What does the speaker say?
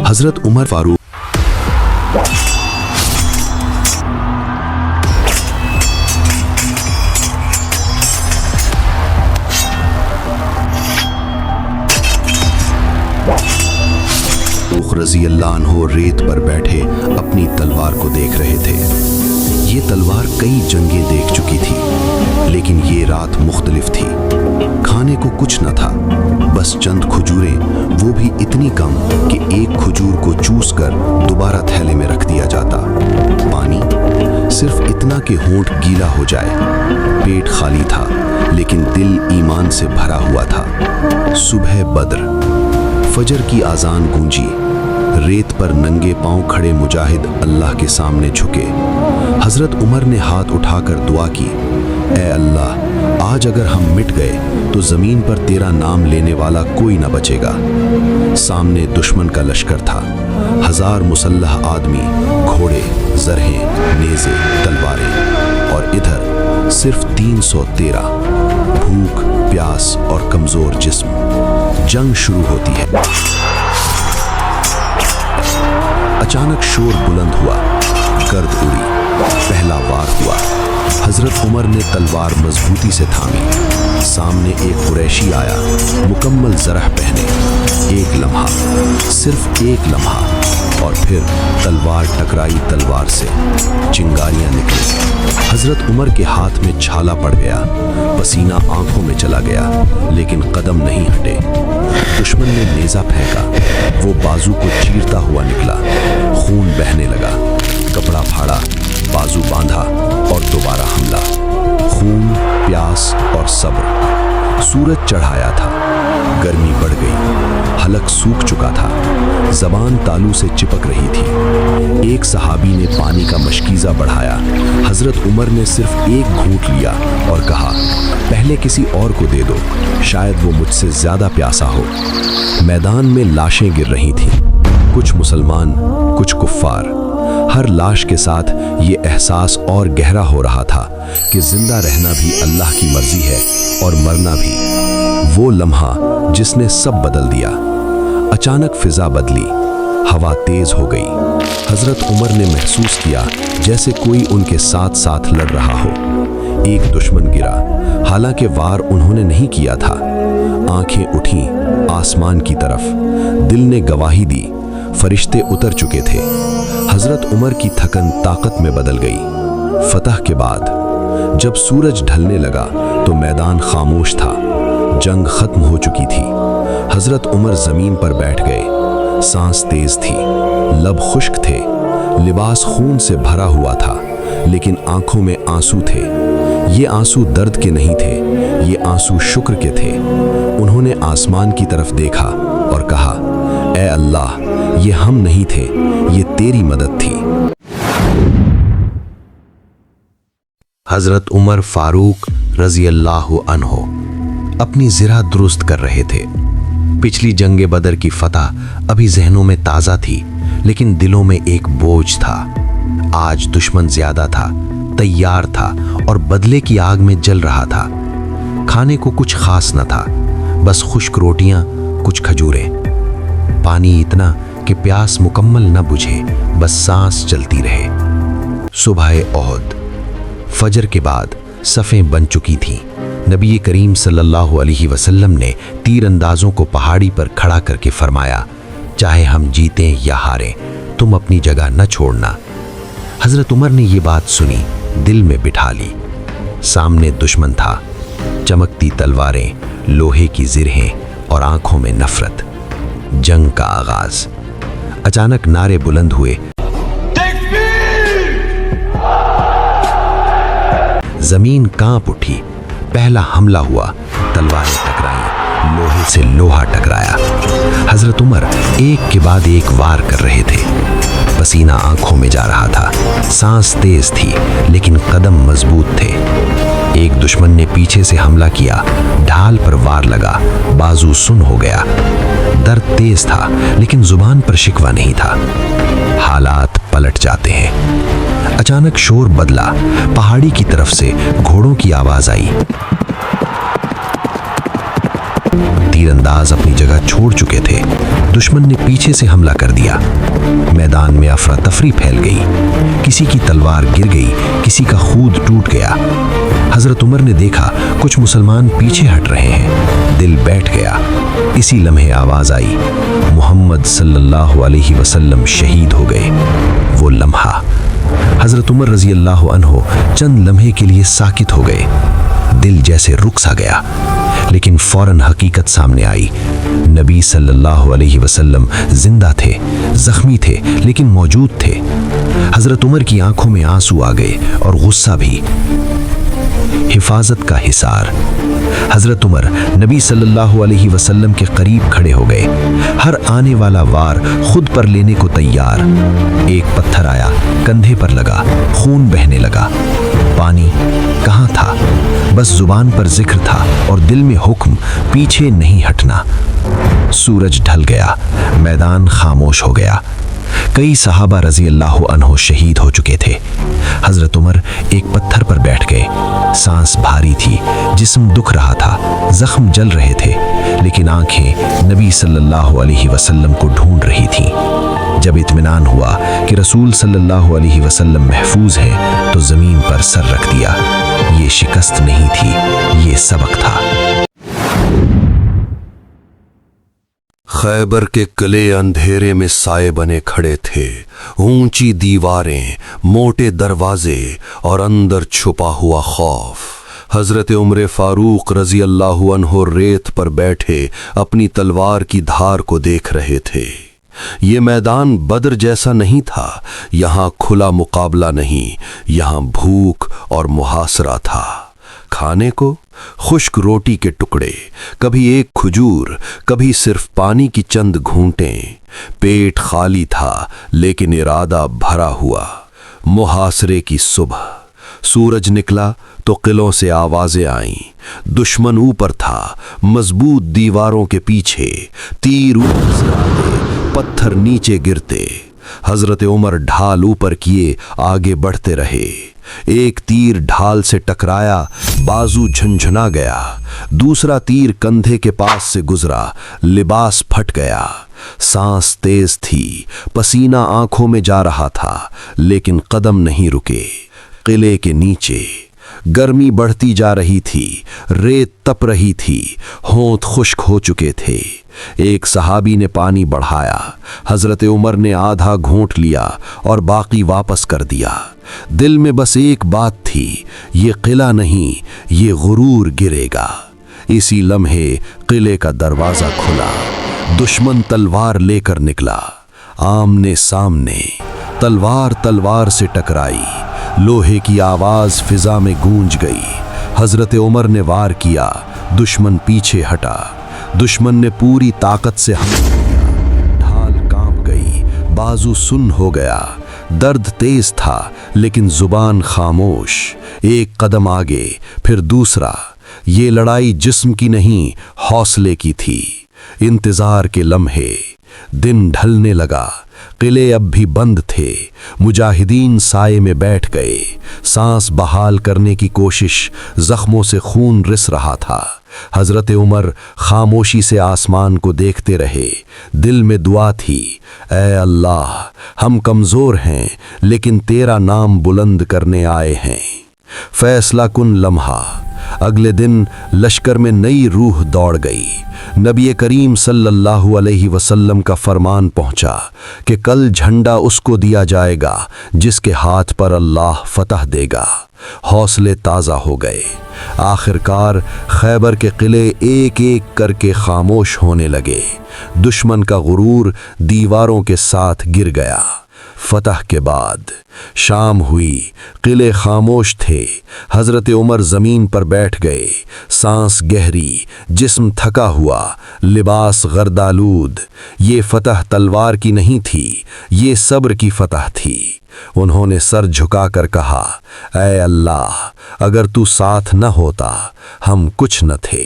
हजरत उमर फारूक रज़ी अल्लाह अन्हो रेत पर बैठे अपनी तलवार को देख रहे थे। ये तलवार कई जंगें देख चुकी थी, लेकिन ये रात मुख्तलिफ थी। खाने को कुछ न था, बस चंद खजूरें, वो भी इतनी कम कि एक खजूर को चूस कर दोबारा थैले में रख दिया जाता। पानी सिर्फ इतना कि होंठ गीला हो जाए। पेट खाली था, लेकिन दिल ईमान से भरा हुआ था। सुबह बद्र, फजर की आज़ान गूंजी। रेत पर नंगे पांव खड़े मुजाहिद अल्लाह के सामने झुके। हजरत उमर ने हाथ उठाकर दुआ की, ऐ अल्लाह, आज अगर हम मिट गए तो ज़मीन पर तेरा नाम लेने वाला कोई न बचेगा। सामने दुश्मन का लश्कर था, 1000 मुसल्लह आदमी, घोड़े, ज़रहें, नेज़े, तलवारें, और इधर सिर्फ 313। भूख, प्यास और कमज़ोर जिस्म। जंग शुरू होती है। अचानक शोर बुलंद हुआ, गर्द उड़ी, पहला वार हुआ। हजरत उमर ने तलवार मजबूती से थामी। सामने एक कुरैशी आया, मुकम्मल ज़रह पहने। एक लम्हा, सिर्फ एक लम्हा, और फिर तलवार टकराई तलवार से। चिंगारियां निकली। हजरत उमर के हाथ में छाला पड़ गया, पसीना आंखों में चला गया, लेकिन कदम नहीं हटे। दुश्मन ने नेज़ा फेंका, वो बाजू को चीरता हुआ निकला। खून बहने लगा। कपड़ा फाड़ा, बाजू बांधा और दोबारा हमला। खून, प्यास और सब्र। सूरज चढ़ाया था, गर्मी बढ़ गई, हलक सूख चुका था, जबान तालू से चिपक रही थी। एक सहाबी ने पानी का मशकीज़ा बढ़ाया। हजरत उमर ने सिर्फ एक घूंट लिया और कहा, पहले किसी और को दे दो, शायद वो मुझसे ज्यादा प्यासा हो। मैदान में लाशें गिर रही थीं, कुछ मुसलमान, कुछ कुफ्फार। हर लाश के साथ ये एहसास और गहरा हो रहा था कि जिंदा रहना भी अल्लाह की मर्जी है और मरना भी। वो लम्हा जिसने सब बदल दिया। अचानक फिजा बदली, हवा तेज हो गई। हजरत उमर ने महसूस किया जैसे कोई उनके साथ साथ लड़ रहा हो। एक दुश्मन गिरा, हालांकि वार उन्होंने नहीं किया था। आंखें उठी आसमान की तरफ। दिल ने गवाही दी, फरिश्ते उतर चुके थे। हजरत उमर की थकन ताकत में बदल गई। फतह के बाद जब सूरज ढलने लगा तो मैदान खामोश था। जंग खत्म हो चुकी थी। हजरत उमर जमीन पर बैठ गए। सांस तेज थी, लब खुश्क थे, लिबास खून से भरा हुआ था, लेकिन आंखों में आंसू थे। ये आंसू दर्द के नहीं थे, ये आंसू शुक्र के थे। उन्होंने आसमान की तरफ देखा और कहा, ऐ अल्लाह, ये हम नहीं थे, ये तेरी मदद थी। हजरत उमर फारूक रज़ी अल्लाह अन्हो अपनी ज़िरा दुरुस्त कर रहे थे। पिछली जंगे बदर की फतह अभी जहनों में ताज़ा थी, लेकिन दिलों में एक बोझ था। आज दुश्मन ज्यादा था, तैयार था और बदले की आग में जल रहा था। खाने को कुछ खास न था, बस खुश्क रोटियां, कुछ खजूरें, पानी इतना कि प्यास मुकम्मल न बुझे, बस सांस चलती रहे। सुबह ओहद, फजर के बाद सफ़ें बन चुकी थीं। नबी करीम सल्लल्लाहु अलैहि वसल्लम ने तीरंदाजों को पहाड़ी पर खड़ा करके फरमाया, चाहे हम जीतें या हारें, तुम अपनी जगह न छोड़ना। हजरत उमर ने ये बात सुनी, दिल में बिठा ली। सामने दुश्मन था, चमकती तलवारें, लोहे की जिरहें और आंखों में नफरत। जंग का आगाज। अचानक नारे बुलंद हुए, जमीन कांप उठी। पहला हमला हुआ, तलवारें टकराई, लोहे से लोहा टकराया। हजरत उमर एक के बाद एक वार कर रहे थे। पसीना आंखों में जा रहा था, सांस तेज थी, लेकिन कदम मजबूत थे। एक दुश्मन ने पीछे से हमला किया, ढाल पर वार लगा, बाजू सुन हो गया। दर्द तेज था, लेकिन जुबान पर शिकवा नहीं था। हालात पलट जाते हैं। अचानक शोर बदला, पहाड़ी की तरफ से घोड़ों की आवाज आई। तीरंदाज अपनी जगह छोड़ चुके थे। दुश्मन ने पीछे से हमला कर दिया। मैदान में अफरा तफरी फैल गई। किसी की तलवार गिर गई, किसी का खूद टूट गया। हजरत उमर ने देखा कुछ मुसलमान पीछे हट रहे हैं। दिल बैठ गया। इसी लम्हे आवाज आई, मोहम्मद सल्लल्लाहु अलैहि वसल्लम शहीद हो गए। वो लम्हा। हजरत उमर रजी अल्लाह अन्हो चंद लम्हे के लिए साकित हो गए। दिल जैसे रुक सा गया, लेकिन फौरन हकीकत सामने आई। नबी सल्लल्लाहु अलैहि वसल्लम जिंदा थे, जख्मी थे, लेकिन मौजूद थे। हजरत उमर की आंखों में आंसू आ गए और गुस्सा भी। हिफाजत का हिसार। हजरत उमर नबी सल्लल्लाहु अलैहि वसल्लम के करीब खड़े हो गए, हर आने वाला वार खुद पर लेने को तैयार। एक पत्थर आया, कंधे पर लगा, खून बहने लगा। पानी कहाँ था? बस जुबान पर जिक्र था और दिल में हुक्म, पीछे नहीं हटना। सूरज ढल गया, मैदान खामोश हो गया। कई सहाबा रजी अल्लाह अन्हो शहीद हो चुके थे। हजरत उमर एक पत्थर पर बैठ गए। सांस भारी थी, जिस्म दुख रहा था, जख्म जल रहे थे, लेकिन आंखें नबी सल्लल्लाहु अलैहि वसल्लम को ढूंढ रही थीं। जब इत्मीनान हुआ कि रसूल सल्लल्लाहु अलैहि वसल्लम महफूज हैं, तो जमीन पर सर रख दिया। ये शिकस्त नहीं थी, ये सबक था। खैबर के किले अंधेरे में साए बने खड़े थे। ऊंची दीवारें, मोटे दरवाजे और अंदर छुपा हुआ खौफ। हजरत उमर फारूक रजी अल्लाह अन्हो रेत पर बैठे अपनी तलवार की धार को देख रहे थे। ये मैदान बदर जैसा नहीं था। यहाँ खुला मुकाबला नहीं, यहाँ भूख और मुहासरा था। खाने को खुश्क रोटी के टुकड़े, कभी एक खजूर, कभी सिर्फ पानी की चंद घूंटें। पेट खाली था, लेकिन इरादा भरा हुआ। मुहासरे की सुबह। सूरज निकला तो किलों से आवाजें आईं। दुश्मन ऊपर था, मजबूत दीवारों के पीछे। तीर ऊपर से आते, पत्थर नीचे गिरते। हजरत उमर ढाल ऊपर किए आगे बढ़ते रहे। एक तीर ढाल से टकराया, बाजू झंझना गया। दूसरा तीर कंधे के पास से गुजरा, लिबास फट गया। सांस तेज थी, पसीना आंखों में जा रहा था, लेकिन कदम नहीं रुके। किले के नीचे गर्मी बढ़ती जा रही थी, रेत तप रही थी, होंठ खुश्क हो चुके थे। एक सहाबी ने पानी बढ़ाया। हजरत उमर ने आधा घूंट लिया और बाकी वापस कर दिया। दिल में बस एक बात थी, ये किला नहीं, ये गुरूर गिरेगा। इसी लम्हे किले का दरवाजा खुला। दुश्मन तलवार लेकर निकला। आमने सामने तलवार तलवार से टकराई। लोहे की आवाज फिजा में गूंज गई। हजरत उमर ने वार किया, दुश्मन पीछे हटा। दुश्मन ने पूरी ताकत से हमला किया। ढाल कांप गई, बाजू सुन्न हो गया। दर्द तेज था, लेकिन जुबान खामोश। एक कदम आगे, फिर दूसरा। ये लड़ाई जिस्म की नहीं, हौसले की थी। इंतजार के लम्हे। दिन ढलने लगा। किले अब भी बंद थे। मुजाहिदीन साए में बैठ गए। सांस बहाल करने की कोशिश। जख्मों से खून रिस रहा था। हजरत उमर खामोशी से आसमान को देखते रहे। दिल में दुआ थी, ऐ अल्लाह, हम कमजोर हैं, लेकिन तेरा नाम बुलंद करने आए हैं। फैसला कुन लम्हा। अगले दिन लश्कर में नई रूह दौड़ गई। नबी करीम सल्लल्लाहु अलैहि वसल्लम का फरमान पहुंचा कि कल झंडा उसको दिया जाएगा जिसके हाथ पर अल्लाह फतह देगा। हौसले ताज़ा हो गए। आखिरकार खैबर के किले एक एक करके खामोश होने लगे। दुश्मन का गुरूर दीवारों के साथ गिर गया। फतह के बाद शाम हुई। किले खामोश थे। हजरत उमर जमीन पर बैठ गए। सांस गहरी, जिस्म थका हुआ, लिबास गर्दालूद। ये फतह तलवार की नहीं थी, ये सब्र की फतह थी। उन्होंने सर झुकाकर कहा, ऐ अल्लाह, अगर तू साथ न होता हम कुछ न थे।